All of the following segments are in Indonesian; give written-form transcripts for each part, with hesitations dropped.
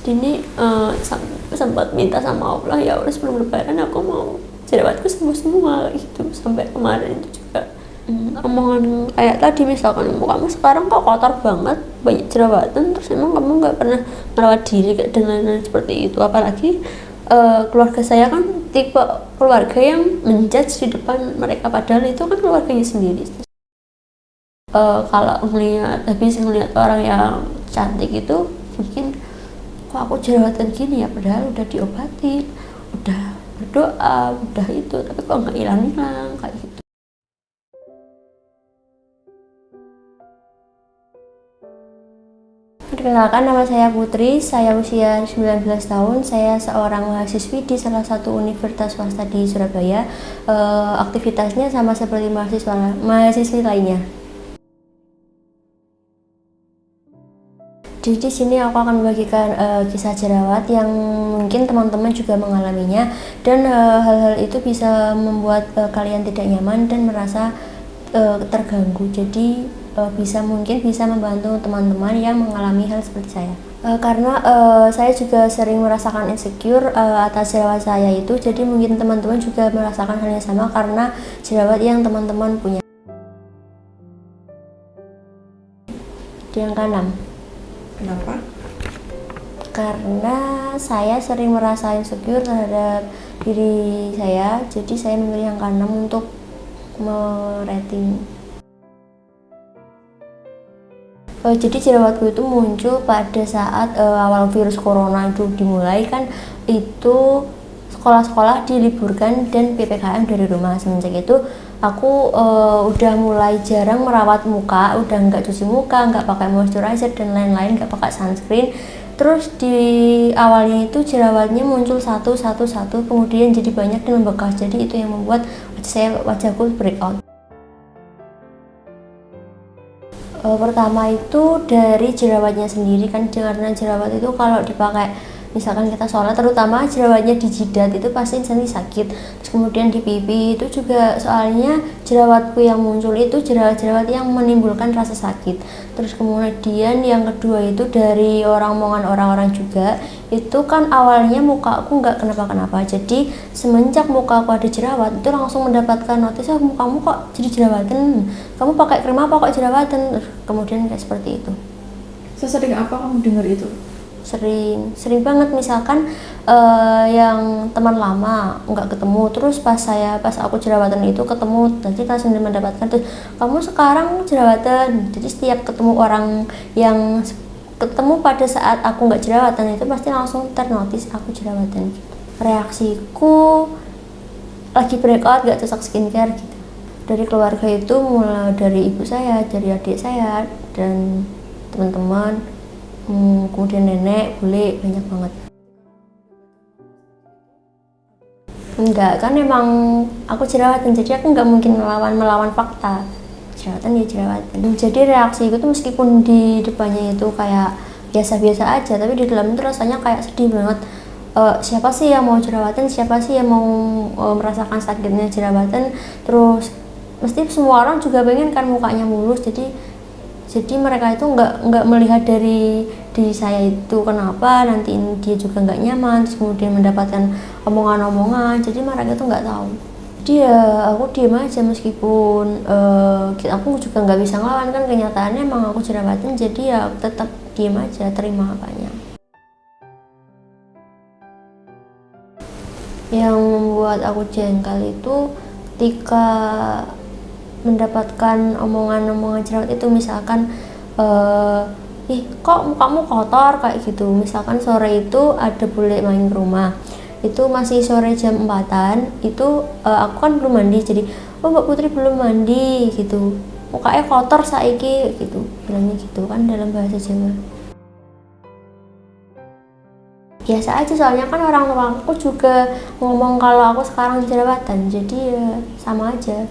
Jadi ini sempat minta sama Allah, ya Allah sebelum lebaran aku mau jerawatku sembuh semua gitu. Sampai kemarin itu juga omongan kayak tadi, misalkan kamu sekarang kok kotor banget, banyak jerawatan, terus emang kamu nggak pernah merawat diri dan lain-lain seperti itu. Apalagi keluarga saya kan tipe keluarga yang menjudge di depan mereka, padahal itu kan keluarganya sendiri. Kalau habis ngeliat orang yang cantik itu mungkin kok aku jerawatan gini ya, padahal udah diobatin, udah berdoa, udah itu, tapi kok nggak hilang-hilang kayak gitu. Perkenalkan, nama saya Putri, saya usia 19 tahun, saya seorang mahasiswi di salah satu universitas swasta di Surabaya. Aktivitasnya sama seperti mahasiswi lainnya. Jadi di sini aku akan membagikan kisah jerawat yang mungkin teman-teman juga mengalaminya, dan hal-hal itu bisa membuat kalian tidak nyaman dan merasa terganggu. Jadi mungkin bisa membantu teman-teman yang mengalami hal seperti saya. Karena saya juga sering merasakan insecure atas jerawat saya itu, jadi mungkin teman-teman juga merasakan hal yang sama karena jerawat yang teman-teman punya. Di angka 6. Kenapa? Karena saya sering merasa insecure terhadap diri saya, jadi saya memilih angka 6 untuk merating. Jadi jerawatku itu muncul pada saat awal virus corona itu dimulai, kan itu sekolah-sekolah diliburkan dan PPKM dari rumah. Semenjak itu aku udah mulai jarang merawat muka, udah nggak cuci muka, nggak pakai moisturizer dan lain-lain, nggak pakai sunscreen. Terus di awalnya itu jerawatnya muncul satu, kemudian jadi banyak dan membekas. Jadi itu yang membuat wajahku breakout. Pertama itu dari jerawatnya sendiri, kan karena jerawat itu kalau dipakai, misalkan kita sholat, terutama jerawatnya di jidat itu pasti nanti sakit. Terus kemudian di pipi itu juga, soalnya jerawatku yang muncul itu jerawat-jerawat yang menimbulkan rasa sakit. Terus kemudian yang kedua itu dari omongan orang-orang juga, itu kan awalnya mukaku nggak kenapa-kenapa, jadi semenjak mukaku ada jerawat itu langsung mendapatkan notis, mukamu kok jadi jerawatan, kamu pakai krim apa kok jerawatan. Kemudian kayak seperti itu. Sesering apa kamu dengar itu? Sering banget, misalkan yang teman lama nggak ketemu, terus pas aku jerawatan itu ketemu, nanti langsung mendapatkan tuh, kamu sekarang jerawatan. Jadi setiap ketemu orang yang ketemu pada saat aku nggak jerawatan itu pasti langsung ternotis aku jerawatan gitu. Reaksiku lagi breakout, gak cocok skincare gitu. Dari keluarga itu mulai dari ibu saya, dari adik saya, dan teman-teman, kemudian nenek, bule, banyak banget. Enggak, kan emang aku jerawatan, jadi aku nggak mungkin melawan fakta. Jerawatan ya jerawatan. Jadi reaksi itu meskipun di depannya itu kayak biasa-biasa aja, tapi di dalam itu rasanya kayak sedih banget. Siapa sih yang mau jerawatan, siapa sih yang mau merasakan sakitnya jerawatan. Terus mesti semua orang juga pengen kan mukanya mulus, jadi mereka itu nggak melihat dari diri saya itu kenapa nanti dia juga nggak nyaman, terus kemudian mendapatkan omongan-omongan, jadi mereka itu nggak tahu. Aku diam aja, meskipun aku juga nggak bisa ngelawan, kan kenyataannya emang aku jerawatan, jadi ya tetap diam aja, terima apanya. Yang membuat aku jengkel itu ketika mendapatkan omongan-omongan jerawat itu, misalkan kok mukamu kotor kayak gitu. Misalkan sore itu ada bule main ke rumah, itu masih sore jam 4-an, itu aku kan belum mandi, jadi Mbak Putri belum mandi gitu, mukanya kotor saiki gitu, bilangnya gitu kan dalam bahasa Jawa. Biasa aja, soalnya kan orang tua aku juga ngomong kalau aku sekarang jerawatan, jadi ya sama aja.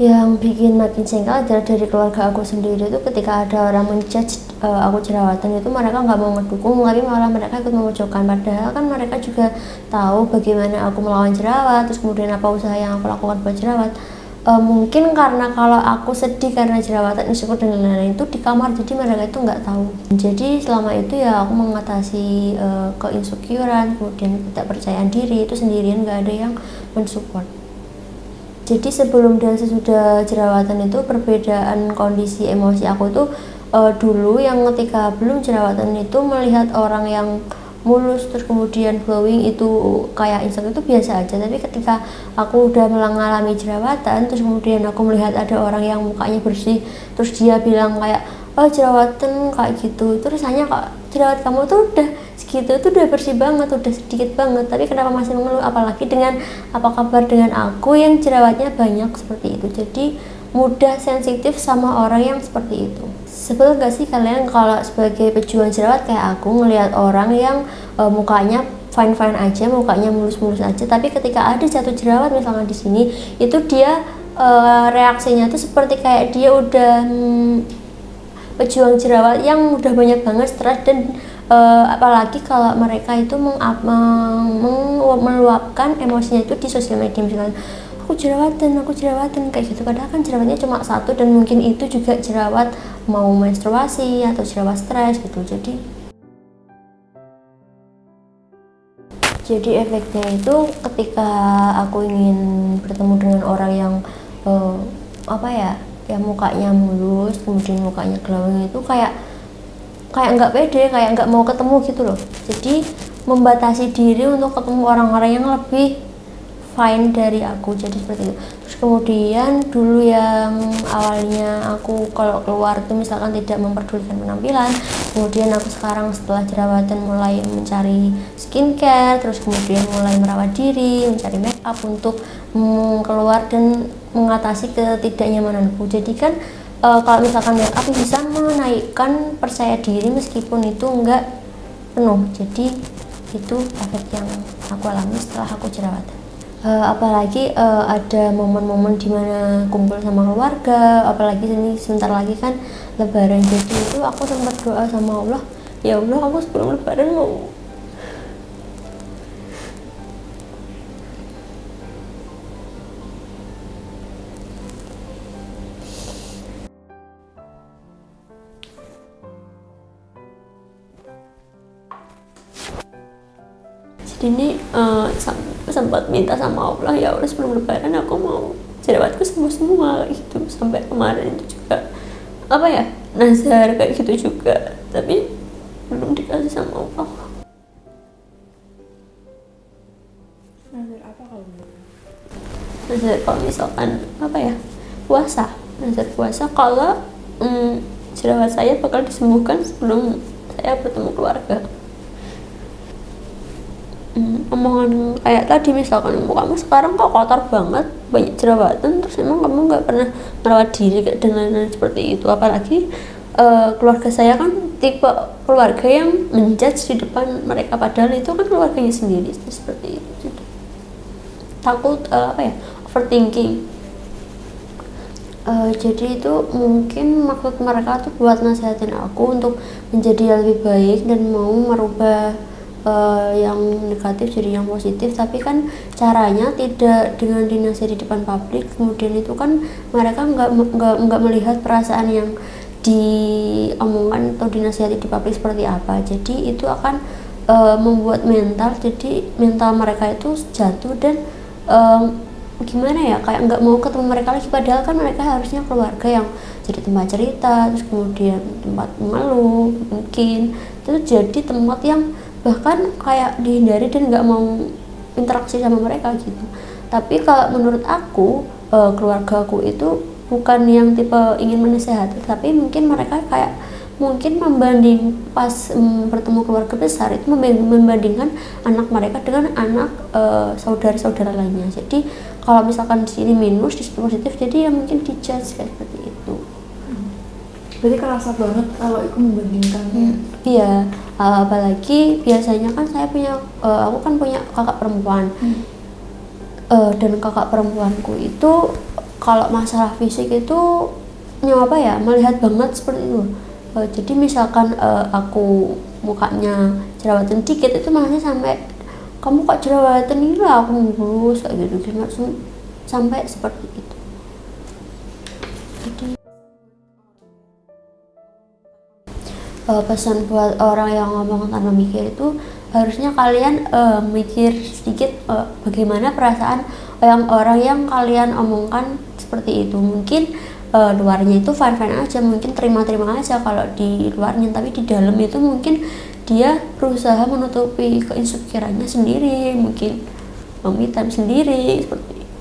Yang bikin makin jengkel adalah dari keluarga aku sendiri itu, ketika ada orang menjudge aku jerawatan itu mereka nggak mau mendukung, tapi malah mereka ikut memojokkan, padahal kan mereka juga tahu bagaimana aku melawan jerawat, terus kemudian apa usaha yang aku lakukan buat jerawat. Mungkin karena kalau aku sedih karena jerawatan, insecure dan lain-lain itu di kamar, jadi mereka itu nggak tahu. Jadi selama itu ya aku mengatasi keinsecurean, kemudian tidak percaya diri itu sendirian, nggak ada yang mensupport. Jadi sebelum dan sesudah jerawatan itu perbedaan kondisi emosi aku itu dulu yang ketika belum jerawatan itu melihat orang yang mulus terus kemudian glowing itu kayak instan itu biasa aja, tapi ketika aku udah mengalami jerawatan terus kemudian aku melihat ada orang yang mukanya bersih terus dia bilang kayak oh jerawatan kayak gitu, terus hanya kok jerawat kamu tuh udah segitu tuh udah bersih banget, udah sedikit banget, tapi kenapa masih mengeluh, apalagi dengan apa kabar dengan aku yang jerawatnya banyak seperti itu. Jadi mudah sensitif sama orang yang seperti itu. Sebel gak sih kalian kalau sebagai pejuang jerawat kayak aku ngelihat orang yang mukanya fine-fine aja, mukanya mulus-mulus aja, tapi ketika ada jatuh jerawat misalnya di sini, itu dia reaksinya tuh seperti kayak dia udah pejuang jerawat yang udah banyak banget stres dan apalagi kalau mereka itu meluapkan emosinya itu di sosial media, misalkan aku jerawatan kayak gitu, padahal kan jerawatnya cuma satu dan mungkin itu juga jerawat mau menstruasi atau jerawat stres gitu. Jadi efeknya itu ketika aku ingin bertemu dengan orang yang ya mukanya mulus kemudian mukanya glowing itu kayak nggak pede, kayak nggak mau ketemu gitu loh. Jadi membatasi diri untuk ketemu orang-orang yang lebih fine dari aku, jadi seperti itu. Terus kemudian dulu yang awalnya aku kalau keluar itu misalkan tidak memperdulikan penampilan, kemudian aku sekarang setelah jerawatan mulai mencari skincare, terus kemudian mulai merawat diri, mencari make up untuk keluar dan mengatasi ketidaknyamananku. Jadi kan kalau misalkan make up bisa menaikkan percaya diri meskipun itu enggak penuh. Jadi itu efek yang aku alami setelah aku jerawatan. Apalagi ada momen-momen dimana kumpul sama keluarga, apalagi ini sebentar lagi kan lebaran, jadi itu aku sempat doa sama Allah, ya Allah aku sebelum lebaran mau jadi ini sempat minta sama Allah, ya Allah sebelum lebaran aku mau jerawatku sembuh semua gitu. Sampai kemarin itu juga nazar kayak gitu juga, tapi belum dikasih sama Allah. Nazar apa kalau Nazar kalau misalkan puasa, nazar puasa kalau jerawat saya bakal disembuhkan sebelum saya bertemu keluarga. Omongan kayak tadi, misalkan kamu sekarang kok kotor banget, banyak jerawatan, terus emang kamu nggak pernah merawat diri dan lain-lain seperti itu. Apalagi keluarga saya kan tipe keluarga yang menjudge di depan mereka, padahal itu kan keluarganya sendiri, seperti itu. Takut overthinking. Jadi itu mungkin maksud mereka tuh buat nasihatin aku untuk menjadi lebih baik dan mau merubah yang negatif jadi yang positif, tapi kan caranya tidak dengan dinasihati di depan publik. Kemudian itu kan mereka nggak melihat perasaan yang diomongkan atau dinasihati di publik seperti apa. Jadi itu akan membuat jadi mental mereka itu jatuh dan gimana ya, kayak nggak mau ketemu mereka lagi, padahal kan mereka harusnya keluarga yang jadi tempat cerita, terus kemudian tempat mengeluh, mungkin itu jadi tempat yang bahkan kayak dihindari dan nggak mau interaksi sama mereka gitu. Tapi kalau menurut aku keluarga aku itu bukan yang tipe ingin menasehati, tapi mungkin mereka kayak membanding pas bertemu keluarga besar itu membandingkan anak mereka dengan anak saudara-saudara lainnya. Jadi kalau misalkan di sini minus, di sini positif, jadi ya mungkin dijudge kayak seperti itu. Berarti kerasa banget kalau aku membandingkannya. Iya, apalagi biasanya kan aku kan punya kakak perempuan. Dan kakak perempuanku itu kalau masalah fisik itu melihat banget seperti itu. Jadi misalkan aku mukanya jerawatan dikit, itu malahnya sampai kamu kok jerawatan ini lah, aku mulus kayak gitu, sampai seperti itu. pesan buat orang yang ngomong tanpa mikir itu harusnya kalian mikir sedikit bagaimana perasaan orang yang kalian omongkan seperti itu. Mungkin luarnya itu fine-fine aja, mungkin terima-terima aja kalau di luarnya, tapi di dalam itu mungkin dia berusaha menutupi keinsecureannya sendiri, mungkin me time sendiri seperti itu.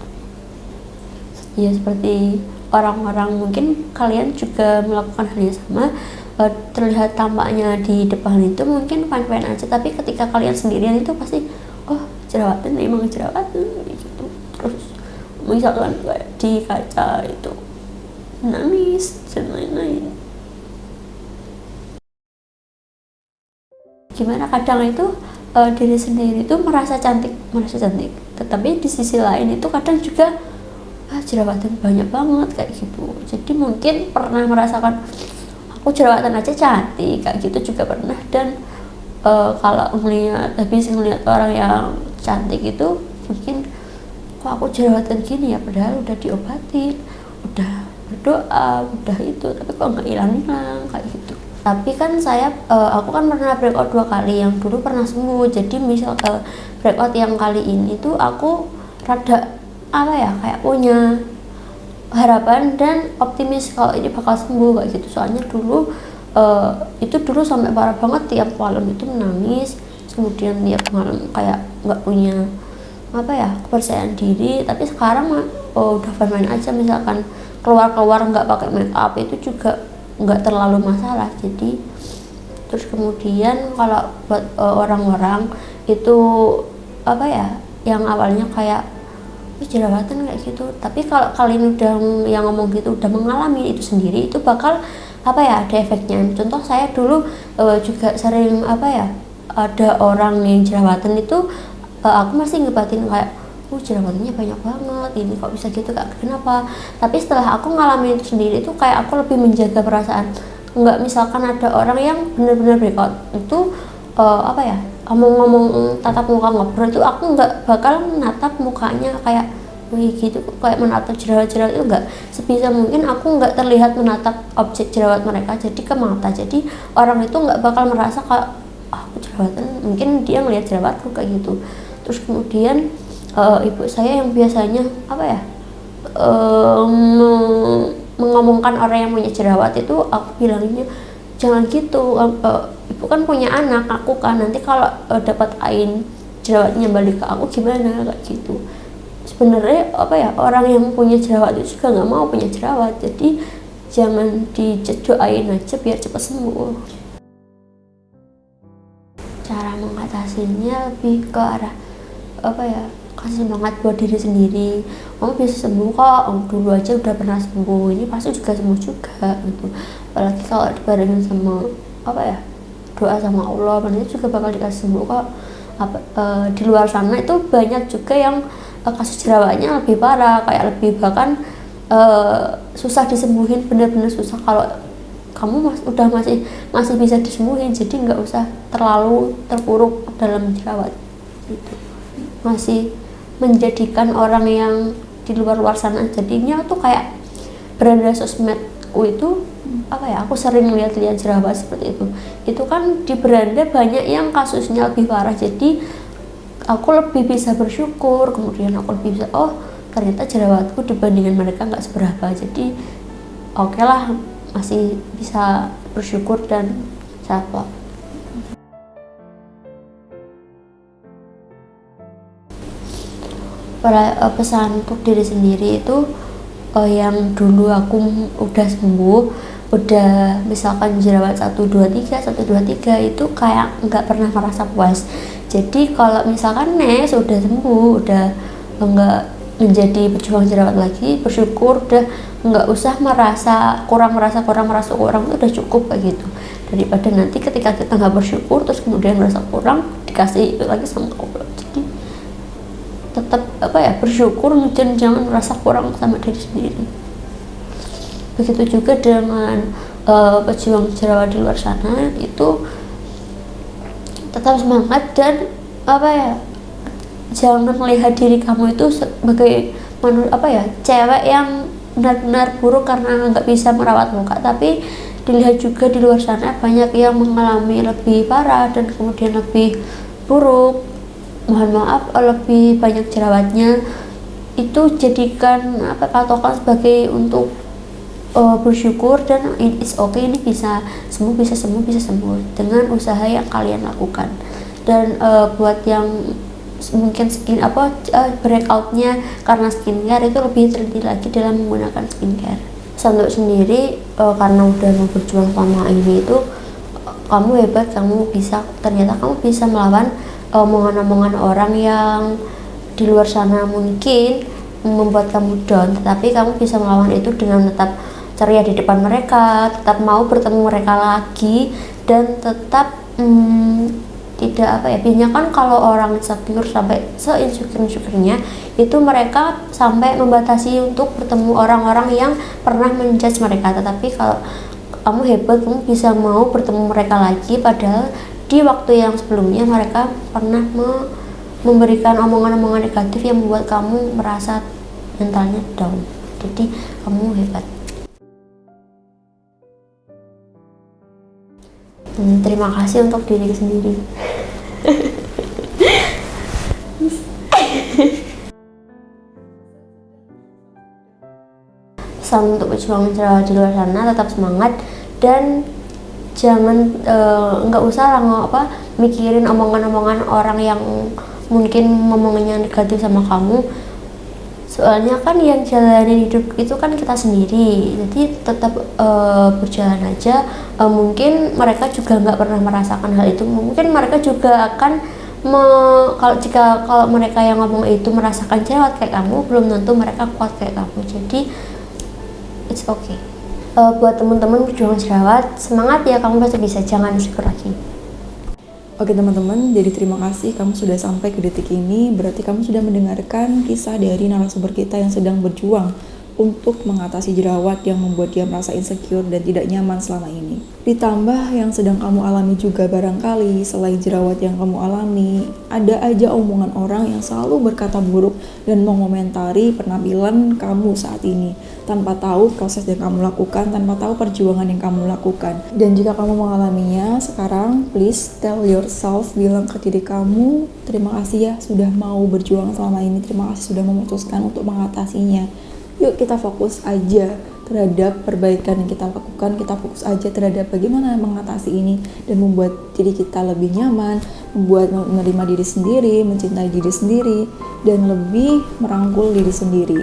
Ya seperti orang-orang, mungkin kalian juga melakukan hal yang sama. Terlihat tampaknya di depan itu mungkin fine-fine aja, tapi ketika kalian sendirian itu pasti jerawatan, emang jerawatan gitu. Terus misalkan kayak di kaca itu nangis dan lain-lain. Gimana kadang itu diri sendiri itu merasa cantik, tetapi di sisi lain itu kadang juga jerawatan banyak banget kayak gitu. Jadi mungkin pernah merasakan aku jerawatan aja cantik kayak gitu juga pernah. Dan kalau habis ngeliat orang yang cantik itu mungkin kok aku jerawatan gini ya, padahal udah diobatin, udah berdoa, udah itu, tapi kok nggak hilang-hilang kayak gitu. Tapi kan aku kan pernah breakout 2 kali, yang dulu pernah sembuh. Jadi misal breakout yang kali ini tuh aku rada kayak punya harapan dan optimis kalau ini bakal sembuh kayak gitu. Soalnya dulu sampai parah banget, tiap malam itu menangis, kemudian tiap malam kayak nggak punya kepercayaan diri. Tapi sekarang udah fine-fine aja, misalkan keluar nggak pakai make up itu juga nggak terlalu masalah. Jadi terus kemudian kalau buat orang-orang itu yang awalnya kayak jerawatan kayak gitu, tapi kalau kalian udah yang ngomong gitu udah mengalami itu sendiri, itu bakal ada efeknya. Contoh saya dulu juga sering ada orang yang jerawatan itu aku masih ngebatin kayak jerawatannya banyak banget, ini kok bisa gitu kak, kenapa? Tapi setelah aku ngalamin itu sendiri itu kayak aku lebih menjaga perasaan. Nggak, misalkan ada orang yang benar-benar breakout itu ngomong tatap muka ngobrol itu aku nggak bakal menatap mukanya kayak gitu, kayak menatap jerawat-jerawat itu enggak. Sebisa mungkin aku nggak terlihat menatap objek jerawat mereka, jadi ke mata. Jadi orang itu nggak bakal merasa kayak aku jerawatan, mungkin dia ngelihat jerawatku kayak gitu. Terus kemudian ibu saya yang biasanya mengomongkan orang yang punya jerawat itu, aku bilangnya jangan gitu, ibu kan punya anak, aku kan nanti kalau dapat ain jerawatnya balik ke aku gimana kayak gitu. Sebenarnya orang yang punya jerawat itu juga nggak mau punya jerawat, jadi jangan didoain aja biar cepat sembuh. Cara mengatasinya lebih ke arah kasih semangat buat diri sendiri. Kamu bisa sembuh kok, dulu aja udah pernah sembuh, ini pasti juga sembuh juga gitu. Apalagi kalau dibarengin sama doa sama Allah, nanti juga bakal dikasih sembuh kok. Di luar sana itu banyak juga yang kasus jerawatnya lebih parah, kayak lebih bahkan susah disembuhin, bener-bener susah. Kalau kamu masih bisa disembuhin, jadi nggak usah terlalu terpuruk dalam jerawat gitu. Masih menjadikan orang yang di luar sana jadinya tuh kayak beranda sosmedku itu aku sering lihat-lihat jerawat seperti itu kan di beranda banyak yang kasusnya lebih parah. Jadi aku lebih bisa bersyukur, kemudian aku lebih bisa ternyata jerawatku dibandingkan mereka nggak seberapa, jadi oke lah, masih bisa bersyukur dan self love. Pesan untuk diri sendiri itu yang dulu aku udah sembuh, udah misalkan jerawat 1, 2, 3 itu kayak nggak pernah merasa puas. Jadi kalau misalkan sudah sembuh, udah nggak menjadi pejuang jerawat lagi, bersyukur, udah nggak usah merasa kurang, itu udah cukup kayak gitu. Daripada nanti ketika kita nggak bersyukur terus kemudian merasa kurang dikasih itu lagi sama Allah. Jadi tetap bersyukur dan jangan merasa kurang sama diri sendiri. Begitu juga dengan pejuang jerawat di luar sana, itu tetap semangat dan jangan melihat diri kamu itu sebagai cewek yang benar-benar buruk karena nggak bisa merawat muka, tapi dilihat juga di luar sana banyak yang mengalami lebih parah dan kemudian lebih buruk, mohon maaf lebih banyak jerawatnya. Itu jadikan patokan sebagai untuk bersyukur dan it's okay, ini bisa sembuh dengan usaha yang kalian lakukan. Dan buat yang mungkin breakoutnya karena skincare itu lebih teliti lagi dalam menggunakan skincare. Untuk sendiri karena udah mau berjuang selama ini itu kamu hebat, ternyata kamu bisa melawan omongan-omongan orang yang di luar sana mungkin membuat kamu down, tetapi kamu bisa melawan itu dengan tetap ceria di depan mereka, tetap mau bertemu mereka lagi, dan tetap tidak biasanya kan kalau orang insecure sampai se-insecure-nya itu mereka sampai membatasi untuk bertemu orang-orang yang pernah menjudge mereka. Tetapi kalau kamu hebat, kamu bisa mau bertemu mereka lagi, padahal di waktu yang sebelumnya mereka pernah memberikan omongan-omongan negatif yang membuat kamu merasa mentalnya down. Jadi kamu hebat. Terima kasih untuk diri sendiri. Pesan untuk berjuang di luar sana, tetap semangat dan jangan nggak usah mikirin omongan-omongan orang yang mungkin ngomongnya negatif sama kamu. Soalnya kan yang jalanin hidup itu kan kita sendiri, jadi tetap berjalan aja. Mungkin mereka juga nggak pernah merasakan hal itu, mungkin mereka juga akan kalau mereka yang ngomong itu merasakan jerawat kayak kamu, belum tentu mereka kuat kayak kamu. Jadi it's okay. Buat teman-teman berjuang jerawat, semangat ya, kamu pasti bisa, jangan insecure lagi. Oke teman-teman, jadi terima kasih kamu sudah sampai ke detik ini. Berarti kamu sudah mendengarkan kisah dari narasumber kita yang sedang berjuang untuk mengatasi jerawat yang membuat dia merasa insecure dan tidak nyaman selama ini. Ditambah yang sedang kamu alami juga barangkali selain jerawat yang kamu alami, ada aja omongan orang yang selalu berkata buruk dan mengomentari penampilan kamu saat ini tanpa tahu proses yang kamu lakukan, tanpa tahu perjuangan yang kamu lakukan. Dan jika kamu mengalaminya sekarang, please tell yourself, bilang ke diri kamu, terima kasih ya sudah mau berjuang selama ini, terima kasih sudah memutuskan untuk mengatasinya. Yuk kita fokus aja terhadap perbaikan yang kita lakukan, kita fokus aja terhadap bagaimana mengatasi ini dan membuat diri kita lebih nyaman, membuat menerima diri sendiri, mencintai diri sendiri, dan lebih merangkul diri sendiri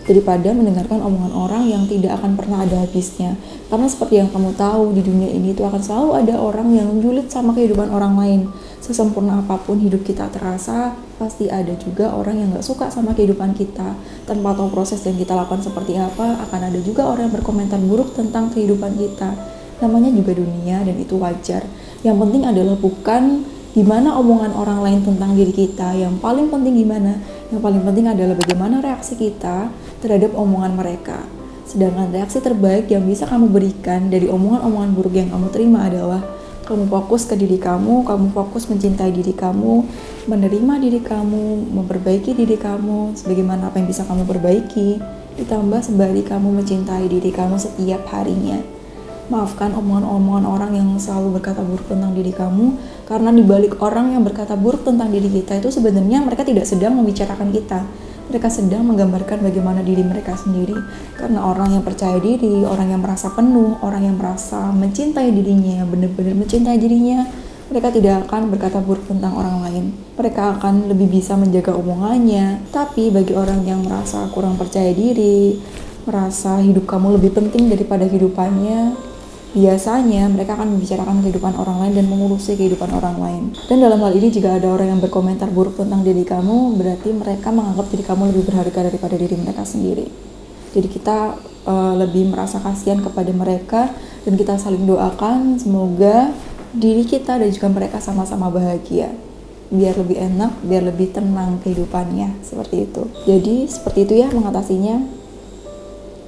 daripada mendengarkan omongan orang yang tidak akan pernah ada habisnya. Karena seperti yang kamu tahu, di dunia ini itu akan selalu ada orang yang julid sama kehidupan orang lain. Sesempurna apapun hidup kita terasa, pasti ada juga orang yang gak suka sama kehidupan kita. Tanpa tahu proses yang kita lakukan seperti apa, akan ada juga orang yang berkomentar buruk tentang kehidupan kita. Namanya juga dunia dan itu wajar. Yang penting adalah bukan gimana omongan orang lain tentang diri kita, yang paling penting gimana? Yang paling penting adalah bagaimana reaksi kita terhadap omongan mereka. Sedangkan reaksi terbaik yang bisa kamu berikan dari omongan-omongan buruk yang kamu terima adalah kamu fokus ke diri kamu fokus mencintai diri kamu, menerima diri kamu, memperbaiki diri kamu sebagaimana apa yang bisa kamu perbaiki, ditambah sembari kamu mencintai diri kamu setiap harinya. Maafkan omongan-omongan orang yang selalu berkata buruk tentang diri kamu, karena dibalik orang yang berkata buruk tentang diri kita itu sebenarnya mereka tidak sedang membicarakan kita. Mereka sedang menggambarkan bagaimana diri mereka sendiri. Karena orang yang percaya diri, orang yang merasa penuh, orang yang merasa mencintai dirinya, benar-benar mencintai dirinya, mereka tidak akan berkata buruk tentang orang lain. Mereka akan lebih bisa menjaga omongannya. Tapi bagi orang yang merasa kurang percaya diri, merasa hidup kamu lebih penting daripada kehidupannya, biasanya mereka akan membicarakan kehidupan orang lain dan mengurusi kehidupan orang lain. Dan dalam hal ini jika ada orang yang berkomentar buruk tentang diri kamu, berarti mereka menganggap diri kamu lebih berharga daripada diri mereka sendiri. Jadi kita lebih merasa kasihan kepada mereka dan kita saling doakan semoga diri kita dan juga mereka sama-sama bahagia. Biar lebih enak, biar lebih tenang kehidupannya, seperti itu. Jadi seperti itu ya mengatasinya.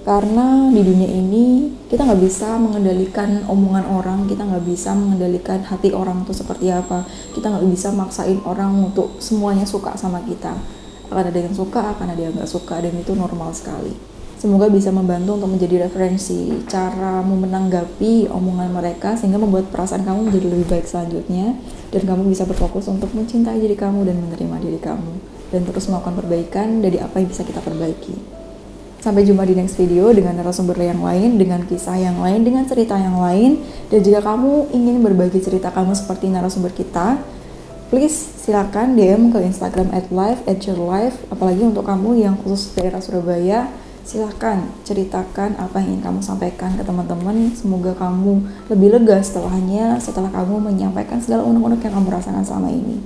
Karena di dunia ini kita nggak bisa mengendalikan omongan orang, kita nggak bisa mengendalikan hati orang itu seperti apa, kita nggak bisa maksain orang untuk semuanya suka sama kita. Akan ada yang suka, akan ada yang nggak suka, dan itu normal sekali. Semoga bisa membantu untuk menjadi referensi caramu menanggapi omongan mereka sehingga membuat perasaan kamu menjadi lebih baik selanjutnya dan kamu bisa berfokus untuk mencintai diri kamu dan menerima diri kamu dan terus melakukan perbaikan dari apa yang bisa kita perbaiki. Sampai jumpa di next video dengan narasumber yang lain, dengan kisah yang lain, dengan cerita yang lain. Dan jika kamu ingin berbagi cerita kamu seperti narasumber kita, please silakan DM ke Instagram @live@yourlife. Apalagi untuk kamu yang khusus daerah Surabaya, silahkan ceritakan apa yang ingin kamu sampaikan ke teman-teman. Semoga kamu lebih lega setelah kamu menyampaikan segala unek-unek yang kamu rasakan selama ini.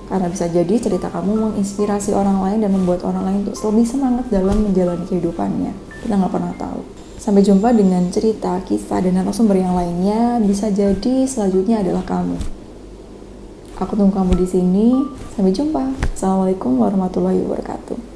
Karena bisa jadi cerita kamu menginspirasi orang lain dan membuat orang lain untuk lebih semangat dalam menjalani kehidupannya. Kita nggak pernah tahu. Sampai jumpa dengan cerita, kisah, dan narasumber yang lainnya. Bisa jadi selanjutnya adalah kamu. Aku tunggu kamu di sini. Sampai jumpa. Assalamualaikum warahmatullahi wabarakatuh.